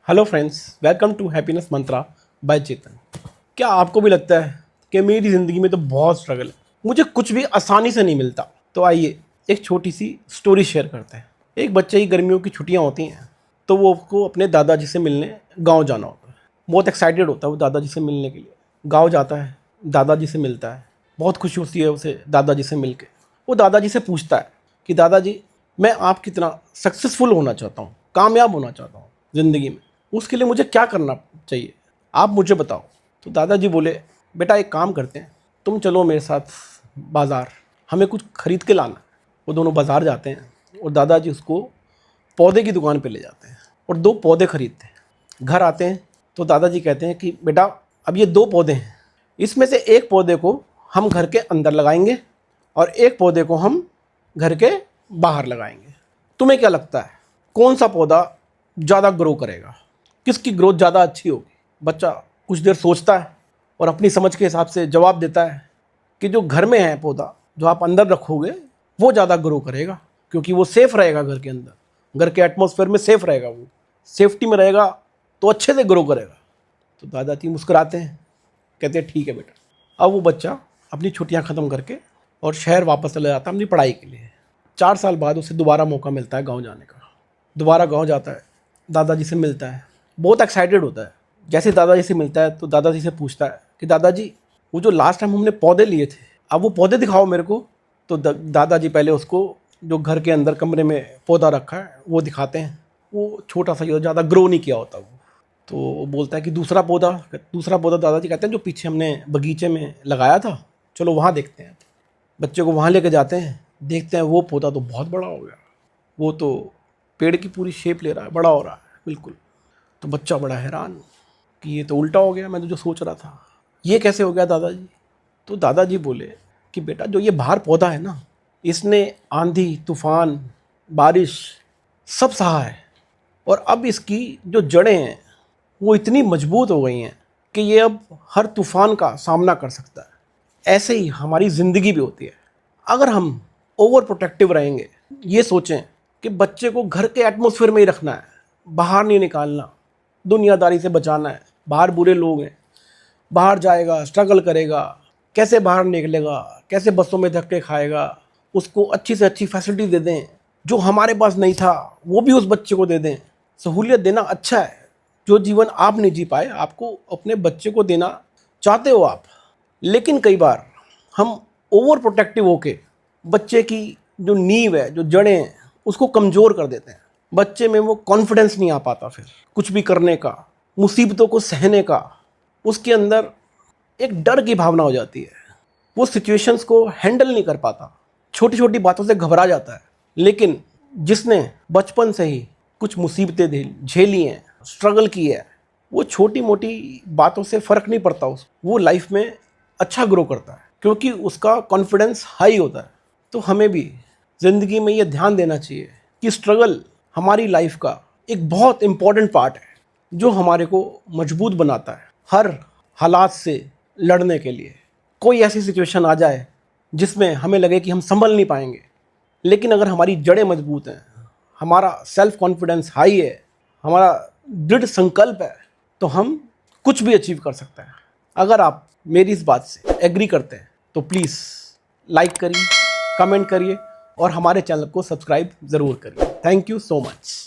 Hello friends, welcome to happiness Mantra by Chetan. क्या आपको भी लगता है कि मेरी ज़िंदगी में तो बहुत स्ट्रगल है, मुझे कुछ भी आसानी से नहीं मिलता? तो आइए एक छोटी सी स्टोरी शेयर करते हैं। एक बच्चे की गर्मियों की छुट्टियां होती हैं तो वो को अपने दादाजी से मिलने गांव जाना होता है। बहुत एक्साइटेड होता है वो दादाजी से मिलने के लिए। गाँव जाता है, दादाजी से मिलता है, बहुत खुशी होती है उसे दादाजी से मिल के। वो दादाजी से पूछता है कि दादाजी, मैं आप कितना सक्सेसफुल होना चाहता हूँ, कामयाब होना चाहता हूँ ज़िंदगी में, उसके लिए मुझे क्या करना चाहिए, आप मुझे बताओ। तो दादाजी बोले, बेटा एक काम करते हैं, तुम चलो मेरे साथ बाज़ार, हमें कुछ खरीद के लाना। वो दोनों बाज़ार जाते हैं और दादाजी उसको पौधे की दुकान पे ले जाते हैं और 2 पौधे खरीदते हैं। घर आते हैं तो दादाजी कहते हैं कि बेटा अब ये 2 पौधे हैं, इसमें से एक पौधे को हम घर के अंदर लगाएंगे और एक पौधे को हम घर के बाहर लगाएंगे। तुम्हें क्या लगता है कौन सा पौधा ज़्यादा ग्रो करेगा, किसकी ग्रोथ ज़्यादा अच्छी होगी? बच्चा कुछ देर सोचता है और अपनी समझ के हिसाब से जवाब देता है कि जो घर में है पौधा, जो आप अंदर रखोगे वो ज़्यादा ग्रो करेगा, क्योंकि वो सेफ़ रहेगा घर के अंदर, घर के एटमॉस्फेयर में सेफ़ रहेगा, वो सेफ्टी में रहेगा तो अच्छे से ग्रो करेगा। तो दादाजी मुस्कुराते हैं, कहते हैं ठीक है बेटा। अब वो बच्चा अपनी छुट्टियां ख़त्म करके और शहर वापस चला जाता है अपनी पढ़ाई के लिए। 4 साल बाद उसे दोबारा मौका मिलता है गांव जाने का। दोबारा गांव जाता है, दादाजी से मिलता है, बहुत एक्साइटेड होता है। जैसे दादाजी से मिलता है तो दादाजी से पूछता है कि दादाजी, वो जो लास्ट टाइम हमने पौधे लिए थे, अब वो पौधे दिखाओ मेरे को। तो दादाजी पहले उसको जो घर के अंदर कमरे में पौधा रखा है वो दिखाते हैं। वो छोटा सा ही होता, ज़्यादा ग्रो नहीं किया होता वो। तो वो बोलता है कि दूसरा पौधा दादाजी कहते हैं जो पीछे हमने बगीचे में लगाया था, चलो वहाँ देखते हैं। बच्चे को वहाँ लेके जाते हैं, देखते हैं वो पौधा तो बहुत बड़ा हो गया, वो तो पेड़ की पूरी शेप ले रहा है, बड़ा हो रहा है बिल्कुल। तो बच्चा बड़ा हैरान कि ये तो उल्टा हो गया, मैं तो जो सोच रहा था, ये कैसे हो गया दादाजी? तो दादाजी बोले कि बेटा जो ये बाहर पौधा है ना, इसने आंधी तूफान बारिश सब सहा है और अब इसकी जो जड़ें हैं वो इतनी मजबूत हो गई हैं कि ये अब हर तूफान का सामना कर सकता है। ऐसे ही हमारी ज़िंदगी भी होती है। अगर हम ओवर प्रोटेक्टिव रहेंगे, ये सोचें कि बच्चे को घर के एटमॉस्फेयर में ही रखना है, बाहर नहीं निकालना, दुनियादारी से बचाना है, बाहर बुरे लोग हैं, बाहर जाएगा स्ट्रगल करेगा, कैसे बाहर निकलेगा, कैसे बसों में धक्के खाएगा, उसको अच्छी से अच्छी फैसिलिटी दे दें, जो हमारे पास नहीं था वो भी उस बच्चे को दे दें। सहूलियत देना अच्छा है, जो जीवन आप नहीं जी पाए आपको अपने बच्चे को देना चाहते हो आप। लेकिन कई बार हम ओवर प्रोटेक्टिव होके बच्चे की जो नींव है, जो जड़ें हैं, उसको कमज़ोर कर देते हैं। बच्चे में वो कॉन्फिडेंस नहीं आ पाता, फिर कुछ भी करने का, मुसीबतों को सहने का, उसके अंदर एक डर की भावना हो जाती है। वो सिचुएशंस को हैंडल नहीं कर पाता, छोटी छोटी बातों से घबरा जाता है। लेकिन जिसने बचपन से ही कुछ मुसीबतें झेली हैं, स्ट्रगल की है, वो छोटी मोटी बातों से फ़र्क नहीं पड़ता, वो लाइफ में अच्छा ग्रो करता है क्योंकि उसका कॉन्फिडेंस हाई होता है। तो हमें भी ज़िंदगी में ये ध्यान देना चाहिए कि स्ट्रगल हमारी लाइफ का एक बहुत इम्पॉर्टेंट पार्ट है, जो हमारे को मजबूत बनाता है हर हालात से लड़ने के लिए। कोई ऐसी सिचुएशन आ जाए जिसमें हमें लगे कि हम संभल नहीं पाएंगे, लेकिन अगर हमारी जड़ें मजबूत हैं, हमारा सेल्फ कॉन्फिडेंस हाई है, हमारा दृढ़ संकल्प है, तो हम कुछ भी अचीव कर सकते हैं। अगर आप मेरी इस बात से एग्री करते हैं तो प्लीज़ लाइक करिए, कमेंट करिए और हमारे चैनल को सब्सक्राइब ज़रूर करिए। Thank you so much.